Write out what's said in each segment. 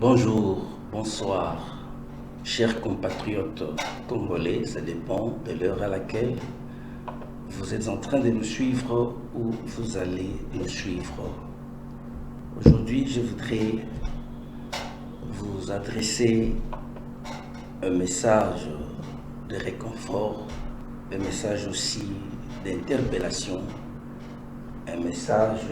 Bonjour, bonsoir, chers compatriotes congolais, ça dépend de l'heure à laquelle vous êtes en train de nous suivre ou vous allez nous suivre. Aujourd'hui, je voudrais vous adresser un message de réconfort, un message aussi d'interpellation, un message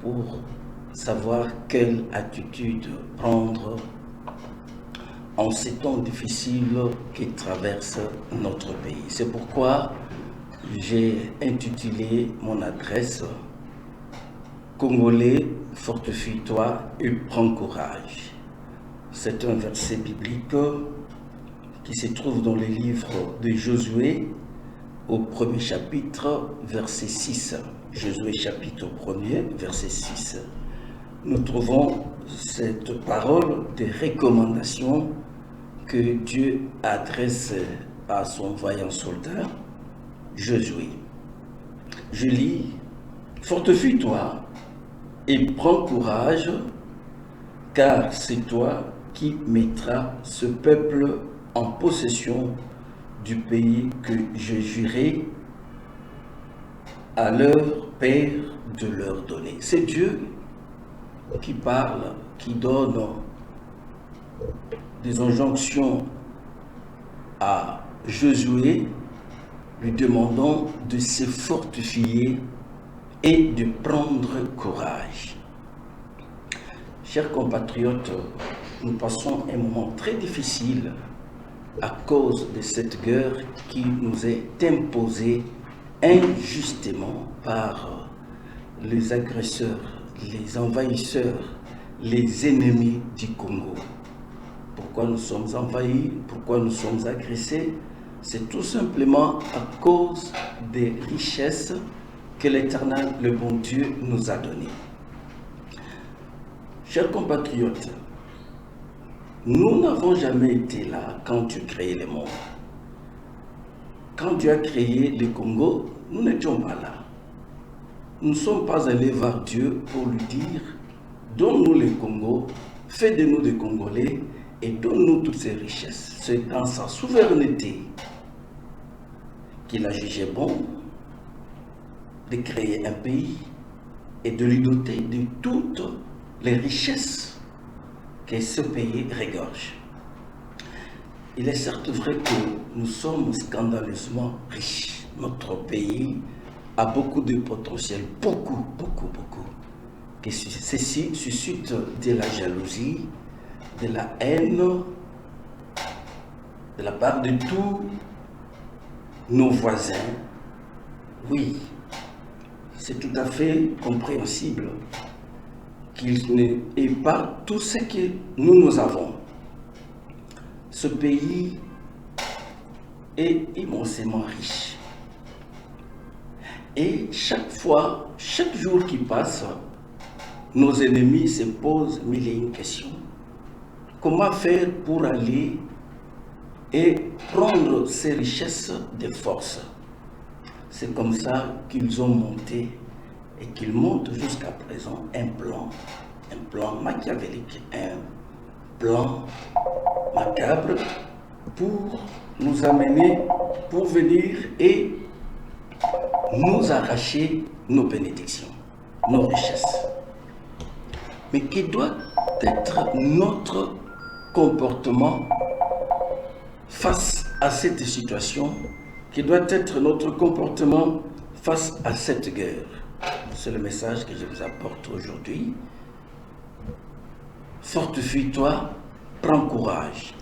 pour savoir quelle attitude prendre en ces temps difficiles qui traversent notre pays. C'est pourquoi j'ai intitulé mon adresse « Congolais, fortifie-toi et prends courage ». C'est un verset biblique qui se trouve dans le livre de Josué au premier chapitre, verset 6. Josué chapitre 1er, verset 6. Nous trouvons cette parole de recommandation que Dieu adresse à son vaillant soldat, Josué. Je lis, « Fortifie-toi et prends courage, car c'est toi qui mettras ce peuple en possession du pays que je jurai à leur père de leur donner. » C'est Dieu qui parle, qui donne des injonctions à Josué, lui demandant de se fortifier et de prendre courage. Chers compatriotes, nous passons un moment très difficile à cause de cette guerre qui nous est imposée injustement par les agresseurs, les envahisseurs, les ennemis du Congo. Pourquoi nous sommes envahis? Pourquoi nous sommes agressés? C'est tout simplement à cause des richesses que l'Éternel, le bon Dieu, nous a données. Chers compatriotes, nous n'avons jamais été là quand Dieu créait le monde. Quand Dieu a créé le Congo, nous n'étions pas là. Nous ne sommes pas allés vers Dieu pour lui dire « Donne-nous le Congo, fais de nous des Congolais et donne-nous toutes ces richesses. » C'est dans sa souveraineté qu'il a jugé bon de créer un pays et de lui doter de toutes les richesses que ce pays regorge. Il est certes vrai que nous sommes scandaleusement riches. Notre pays a beaucoup de potentiel, beaucoup. Que ceci suscite de la jalousie, de la haine, de la part de tous nos voisins. Oui, c'est tout à fait compréhensible qu'il n'ait pas tout ce que nous avons. Ce pays est immensément riche. Et chaque fois, chaque jour qui passe, nos ennemis se posent mille et une questions. Comment faire pour aller et prendre ces richesses de force? C'est comme ça qu'ils ont monté et qu'ils montent jusqu'à présent un plan machiavélique, un plan macabre pour nous amener, pour venir et nous arracher nos bénédictions, nos richesses. Mais quel doit être notre comportement face à cette situation? Quel doit être notre comportement face à cette guerre? C'est le message que je vous apporte aujourd'hui. Fortifie-toi, prends courage.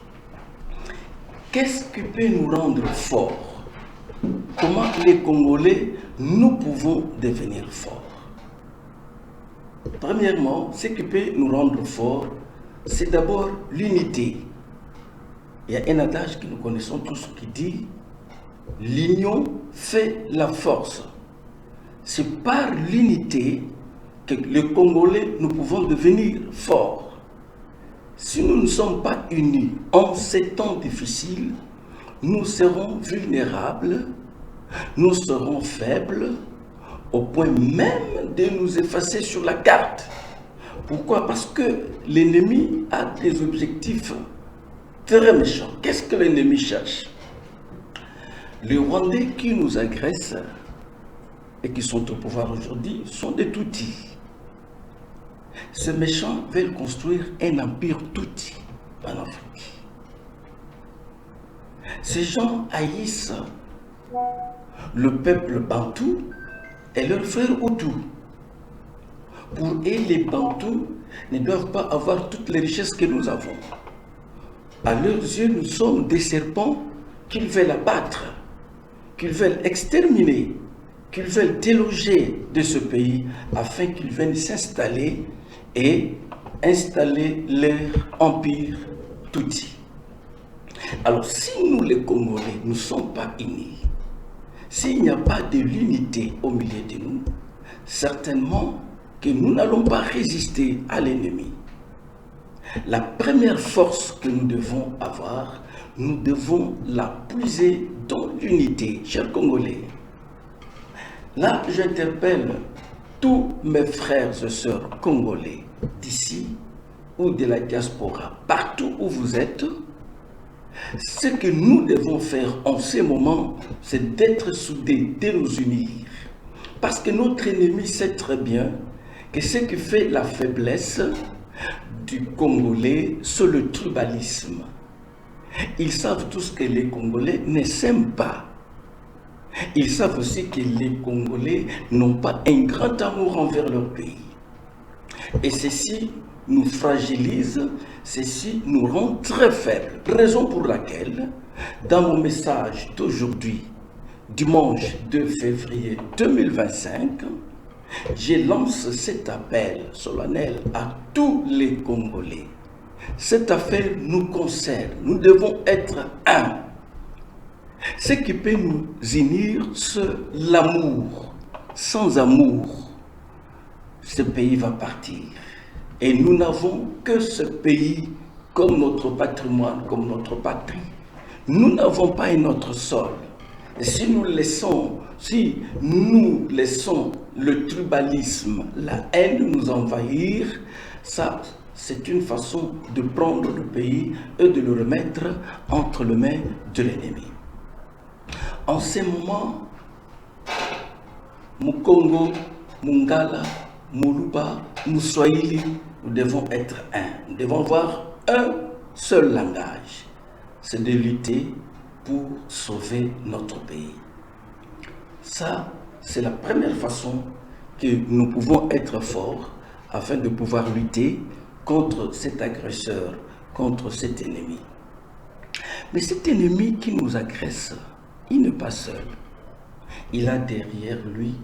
Qu'est-ce qui peut nous rendre forts? Comment les Congolais, nous pouvons devenir forts? Premièrement, ce qui peut nous rendre forts, c'est d'abord l'unité. Il y a un adage que nous connaissons tous qui dit « L'union fait la force ». C'est par l'unité que les Congolais, nous pouvons devenir forts. Si nous ne sommes pas unis en ces temps difficiles, nous serons vulnérables, nous serons faibles, au point même de nous effacer sur la carte. Pourquoi? Parce que l'ennemi a des objectifs très méchants. Qu'est-ce que l'ennemi cherche? Les Rwandais qui nous agressent et qui sont au pouvoir aujourd'hui sont des Tutsis. Ces méchants veulent construire un empire Tutsi en Afrique. Ces gens haïssent le peuple bantou et leurs frères Hutus. Pour eux, les Bantous ne doivent pas avoir toutes les richesses que nous avons. À leurs yeux, nous sommes des serpents qu'ils veulent abattre, qu'ils veulent exterminer, qu'ils veulent déloger de ce pays afin qu'ils viennent s'installer et installer leur empire Tutsi. Alors, si nous, les Congolais, ne sommes pas unis, s'il n'y a pas de l'unité au milieu de nous, certainement que nous n'allons pas résister à l'ennemi. La première force que nous devons avoir, nous devons la puiser dans l'unité, chers Congolais. Là, j'interpelle tous mes frères et sœurs congolais d'ici ou de la diaspora, partout où vous êtes. Ce que nous devons faire en ce moment, c'est d'être soudés, de nous unir. Parce que notre ennemi sait très bien que ce qui fait la faiblesse du Congolais, c'est le tribalisme. Ils savent tous que les Congolais ne s'aiment pas. Ils savent aussi que les Congolais n'ont pas un grand amour envers leur pays. Et ceci nous fragilise, ceci nous rend très faibles. Raison pour laquelle, dans mon message d'aujourd'hui, dimanche 2 février 2025, je lance cet appel solennel à tous les Congolais. Cette affaire nous concerne. Nous devons être un. Ce qui peut nous unir, c'est l'amour. Sans amour, ce pays va partir. Et nous n'avons que ce pays comme notre patrimoine, comme notre patrie. Nous n'avons pas un autre sol. Et si nous laissons le tribalisme, la haine nous envahir, ça, c'est une façon de prendre le pays et de le remettre entre les mains de l'ennemi. En ce moment, Mukongo, Mungala, Muluba, Muswahili, nous devons être un. Nous devons avoir un seul langage. C'est de lutter pour sauver notre pays. Ça, c'est la première façon que nous pouvons être forts afin de pouvoir lutter contre cet agresseur, contre cet ennemi. Mais cet ennemi qui nous agresse, il n'est pas seul. Il a derrière lui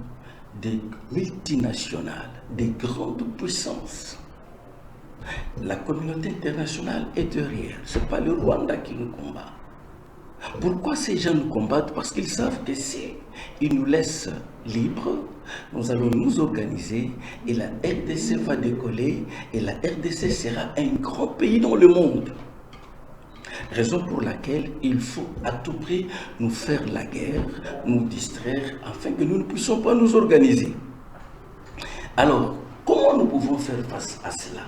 des multinationales, des grandes puissances. La communauté internationale est derrière. Ce n'est pas le Rwanda qui nous combat. Pourquoi ces gens nous combattent? Parce qu'ils savent que si ils nous laissent libres, nous allons nous organiser et la RDC va décoller et la RDC sera un grand pays dans le monde. Raison pour laquelle il faut à tout prix nous faire la guerre, nous distraire, afin que nous ne puissions pas nous organiser. Alors, comment nous pouvons faire face à cela?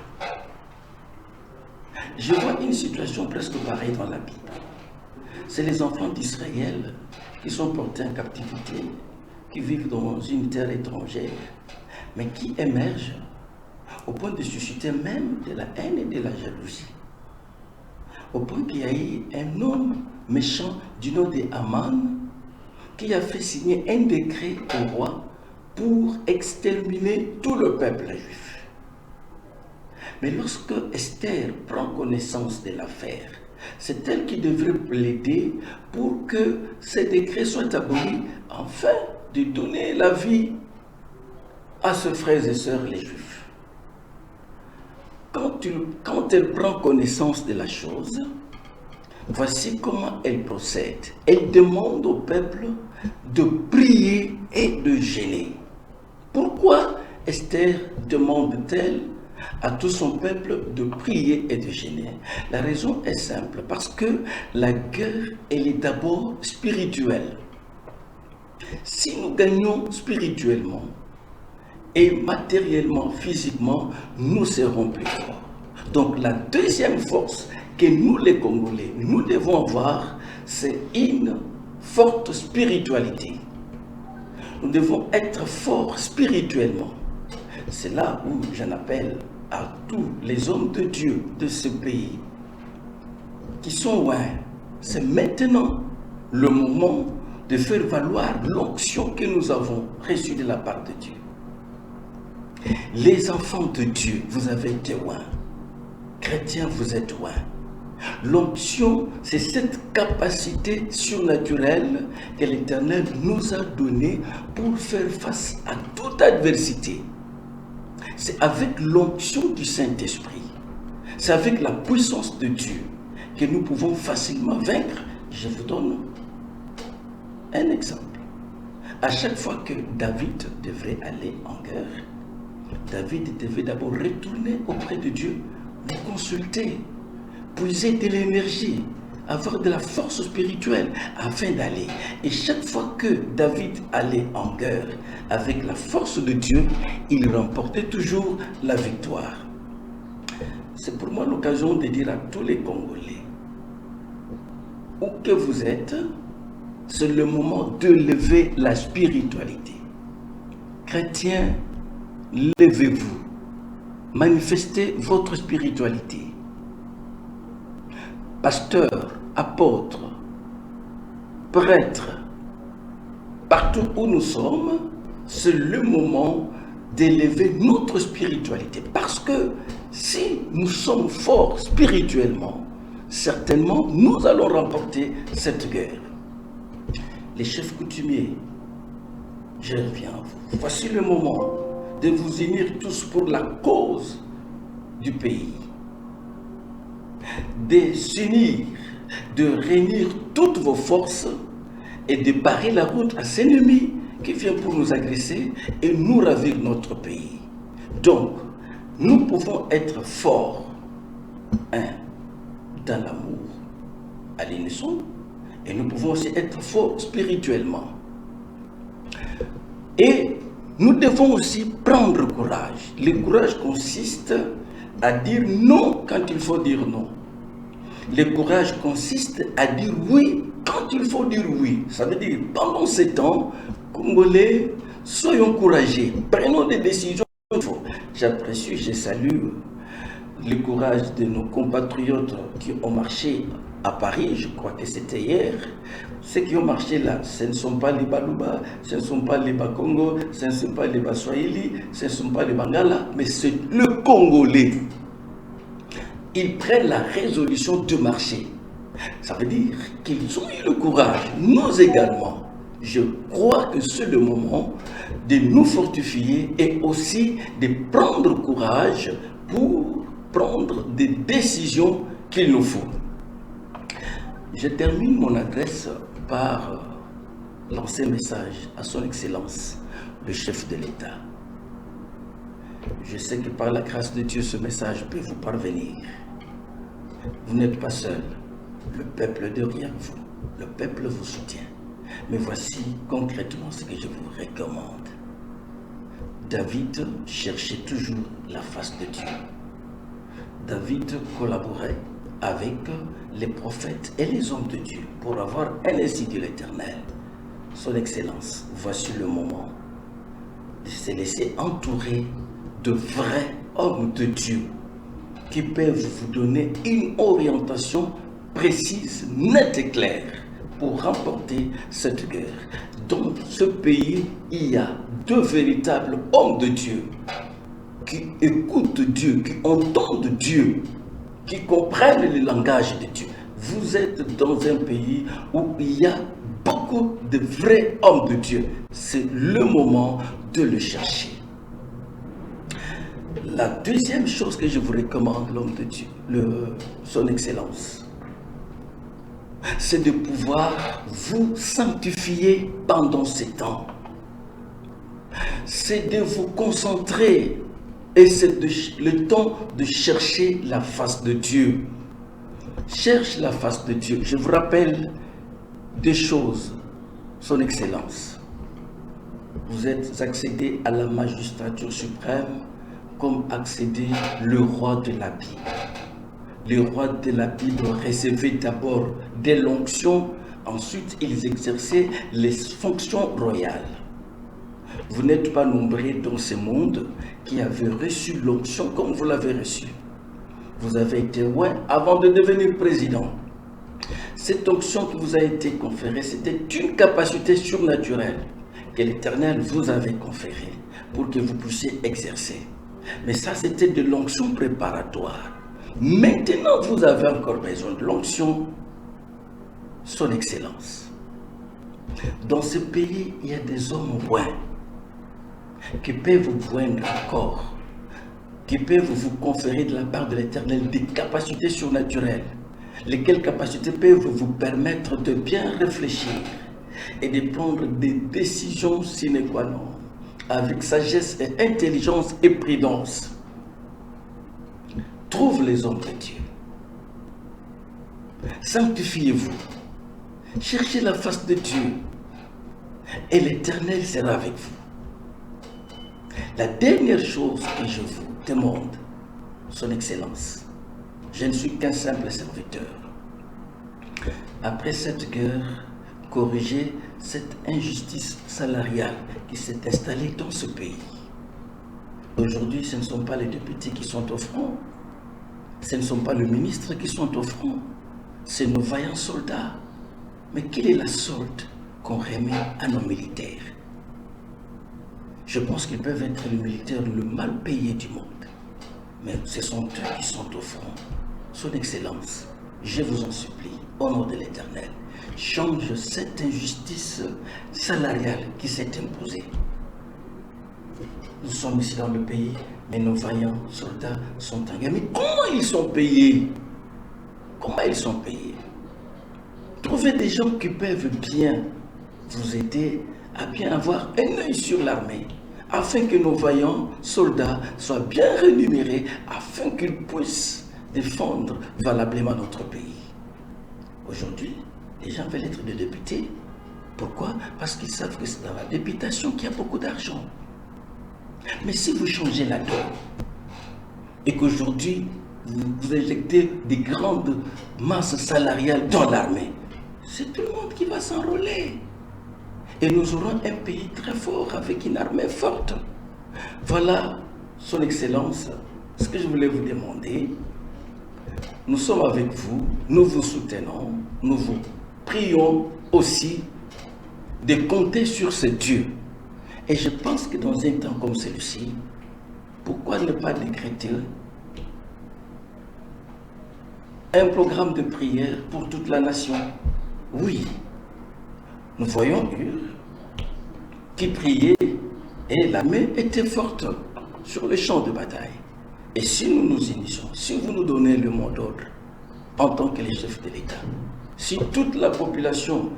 Je vois une situation presque pareille dans la Bible. C'est les enfants d'Israël qui sont portés en captivité, qui vivent dans une terre étrangère, mais qui émergent au point de susciter même de la haine et de la jalousie. Au point qu'il y a eu un homme méchant du nom de Haman qui a fait signer un décret au roi pour exterminer tout le peuple juif. Mais lorsque Esther prend connaissance de l'affaire, c'est elle qui devrait plaider pour que ces décrets soient abolis afin de donner la vie à ses frères et sœurs les juifs. Quand elle prend connaissance de la chose, voici comment elle procède. Elle demande au peuple de prier et de jeûner. Pourquoi Esther demande-t-elle à tout son peuple de prier et de jeûner? La raison est simple, parce que la guerre, elle est d'abord spirituelle. Si nous gagnons spirituellement, et matériellement, physiquement, nous serons plus forts. Donc la deuxième force que nous les Congolais, nous devons avoir, c'est une forte spiritualité. Nous devons être forts spirituellement. C'est là où j'en appelle à tous les hommes de Dieu de ce pays qui sont loin. C'est maintenant le moment de faire valoir l'onction que nous avons reçue de la part de Dieu. Les enfants de Dieu, vous avez été loin. Chrétiens, vous êtes loin. L'onction, c'est cette capacité surnaturelle que l'Éternel nous a donnée pour faire face à toute adversité. C'est avec l'onction du Saint-Esprit, c'est avec la puissance de Dieu que nous pouvons facilement vaincre. Je vous donne un exemple. À chaque fois que David devrait aller en guerre, David devait d'abord retourner auprès de Dieu, le consulter, puiser de l'énergie, avoir de la force spirituelle afin d'aller. Et chaque fois que David allait en guerre avec la force de Dieu, il remportait toujours la victoire. C'est pour moi l'occasion de dire à tous les Congolais, où que vous êtes, c'est le moment de lever la spiritualité. Chrétiens, levez-vous, manifestez votre spiritualité. Pasteurs, apôtres, prêtres, partout où nous sommes, c'est le moment d'élever notre spiritualité. Parce que si nous sommes forts spirituellement, certainement nous allons remporter cette guerre. Les chefs coutumiers, je reviens à vous. Voici le moment de vous unir tous pour la cause du pays. De s'unir, de réunir toutes vos forces et de barrer la route à cet ennemi qui vient pour nous agresser et nous ravir notre pays. Donc, nous pouvons être forts, dans l'amour, à l'unisson, et nous pouvons aussi être forts spirituellement. Et nous devons aussi prendre courage. Le courage consiste à dire non quand il faut dire non. Le courage consiste à dire oui quand il faut dire oui. Ça veut dire, pendant ces temps, Congolais, soyons courageux, prenons des décisions. J'apprécie, je salue le courage de nos compatriotes qui ont marché à Paris, je crois que c'était hier. Ceux qui ont marché là, ce ne sont pas les Baluba, ce ne sont pas les Bakongo, ce ne sont pas les Baswahili, ce ne sont pas les Bangala, mais c'est le Congolais. Ils prennent la résolution de marcher. Ça veut dire qu'ils ont eu le courage. Nous également, je crois que c'est le moment de nous fortifier et aussi de prendre courage pour prendre des décisions qu'il nous faut. Je termine mon adresse par lancer un message à son Excellence, le chef de l'État. Je sais que par la grâce de Dieu, ce message peut vous parvenir. Vous n'êtes pas seul. Le peuple est derrière vous. Le peuple vous soutient. Mais voici concrètement ce que je vous recommande. David cherchait toujours la face de Dieu. David collaborait avec les prophètes et les hommes de Dieu pour avoir un ainsi de l'Éternel. Son Excellence, voici le moment de se laisser entourer de vrais hommes de Dieu qui peuvent vous donner une orientation précise, nette et claire pour remporter cette guerre. Dans ce pays, il y a deux véritables hommes de Dieu qui écoutent Dieu, qui entendent Dieu, qui comprennent le langage de Dieu. Vous êtes dans un pays où il y a beaucoup de vrais hommes de Dieu. C'est le moment de le chercher. La deuxième chose que je vous recommande, l'homme de Dieu, son Excellence, c'est de pouvoir vous sanctifier pendant ces temps. C'est de vous concentrer et c'est le temps de chercher la face de Dieu. Cherche la face de Dieu. Je vous rappelle des choses, son Excellence. vous êtes accédé à la magistrature suprême comme accédé le roi de la Bible. Le roi de la Bible recevait d'abord des l'onction, ensuite ils exerçaient les fonctions royales. Vous n'êtes pas nombreux dans ce monde qui avez reçu l'onction comme vous l'avez reçu. Vous avez été roi avant de devenir président. Cette onction qui vous a été conférée, c'était une capacité surnaturelle que l'Éternel vous avait conférée pour que vous puissiez exercer. Mais ça, c'était de l'onction préparatoire. Maintenant, vous avez encore besoin de l'onction, son excellence. Dans ce pays, il y a des hommes rois qui peuvent vous joindre encore, qui peuvent vous conférer de la part de l'Éternel des capacités surnaturelles, lesquelles capacités peuvent vous permettre de bien réfléchir et de prendre des décisions sine qua non, avec sagesse et intelligence et prudence. Trouve les hommes de Dieu. Sanctifiez-vous. Cherchez la face de Dieu. Et l'Éternel sera avec vous. La dernière chose que je vous demande, son excellence, je ne suis qu'un simple serviteur. Après cette guerre, corrigez cette injustice salariale qui s'est installée dans ce pays. Aujourd'hui, ce ne sont pas les députés qui sont au front, ce ne sont pas les ministres qui sont au front, c'est nos vaillants soldats. Mais quelle est la solde qu'on remet à nos militaires? Je pense qu'ils peuvent être les militaires le mal payés du monde. Mais ce sont eux qui sont au front. Son Excellence, je vous en supplie, au nom de l'Éternel, change cette injustice salariale qui s'est imposée. Nous sommes ici dans le pays, mais nos vaillants soldats sont engagés. Mais comment ils sont payés? Comment ils sont payés? Trouvez des gens qui peuvent bien vous aider à bien avoir un œil sur l'armée, afin que nos vaillants soldats soient bien rémunérés, afin qu'ils puissent défendre valablement notre pays. Aujourd'hui, les gens veulent être des députés. Pourquoi? Parce qu'ils savent que c'est dans la députation qu'il y a beaucoup d'argent. Mais si vous changez la donne, et qu'aujourd'hui, vous injectez des grandes masses salariales dans l'armée, c'est tout le monde qui va s'enrôler. Et nous aurons un pays très fort, avec une armée forte. Voilà, son Excellence, ce que je voulais vous demander. Nous sommes avec vous, nous vous soutenons, nous vous prions aussi de compter sur ce Dieu. Et je pense que dans un temps comme celui-ci, pourquoi ne pas décréter un programme de prière pour toute la nation? Oui, nous voyons Hur qui priait et la main était forte sur le champ de bataille. Et si nous nous initions, si vous nous donnez le mot d'ordre en tant que les chefs de l'État, si toute la population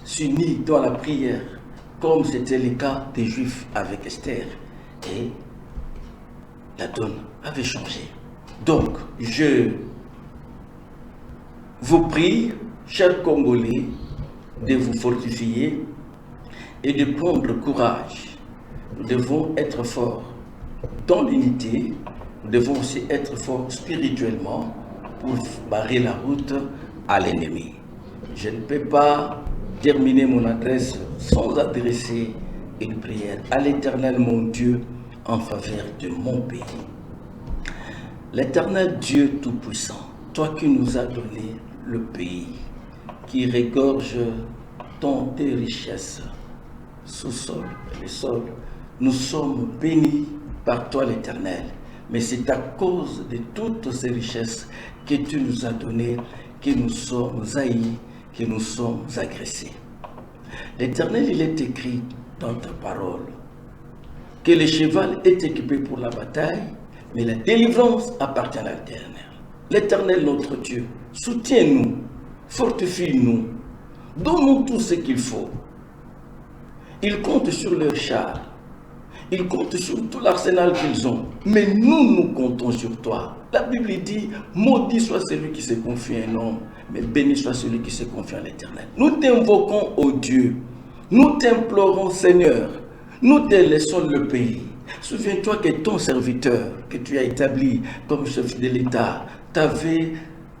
s'unit dans la prière, comme c'était le cas des Juifs avec Esther, et la donne avait changé. Donc, je vous prie, chers Congolais, de vous fortifier et de prendre courage. Nous devons être forts dans l'unité, nous devons aussi être forts spirituellement pour barrer la route à l'ennemi. Je ne peux pas terminer mon adresse sans adresser une prière à l'Éternel mon Dieu en faveur de mon pays. L'Éternel Dieu Tout-Puissant, toi qui nous as donné le pays, qui regorge tant de richesses, sous-sol et le sol, nous sommes bénis par toi l'Éternel. Mais c'est à cause de toutes ces richesses que tu nous as données que nous sommes haïs, que nous sommes agressés. L'Éternel, il est écrit dans ta parole que le cheval est équipé pour la bataille, mais la délivrance appartient à l'Éternel. L'Éternel, notre Dieu, soutiens-nous, fortifie-nous, donne-nous tout ce qu'il faut. Ils comptent sur leurs chars, ils comptent sur tout l'arsenal qu'ils ont, mais nous comptons sur toi. La Bible dit, maudit soit celui qui se confie à un homme, mais béni soit celui qui se confie à l'Éternel. Nous t'invoquons, ô Dieu, nous t'implorons, Seigneur, Nous te laissons le pays. Souviens-toi que ton serviteur que tu as établi comme chef de l'État t'avait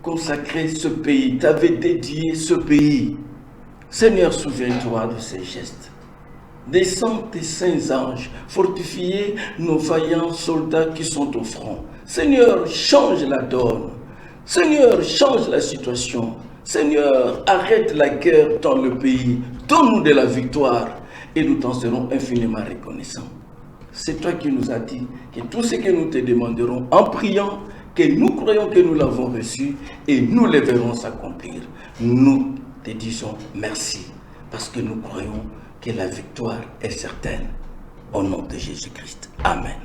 consacré ce pays, t'avait dédié ce pays. Seigneur, souviens-toi de ces gestes. Descends tes saints anges, fortifiez nos vaillants soldats qui sont au front. Seigneur, change la donne. Seigneur, change la situation. Seigneur, arrête la guerre dans le pays. Donne-nous de la victoire et nous t'en serons infiniment reconnaissants. C'est toi qui nous as dit que tout ce que nous te demanderons en priant, que nous croyons que nous l'avons reçu et nous le verrons s'accomplir. Nous te disons merci parce que nous croyons que la victoire est certaine. Au nom de Jésus-Christ. Amen.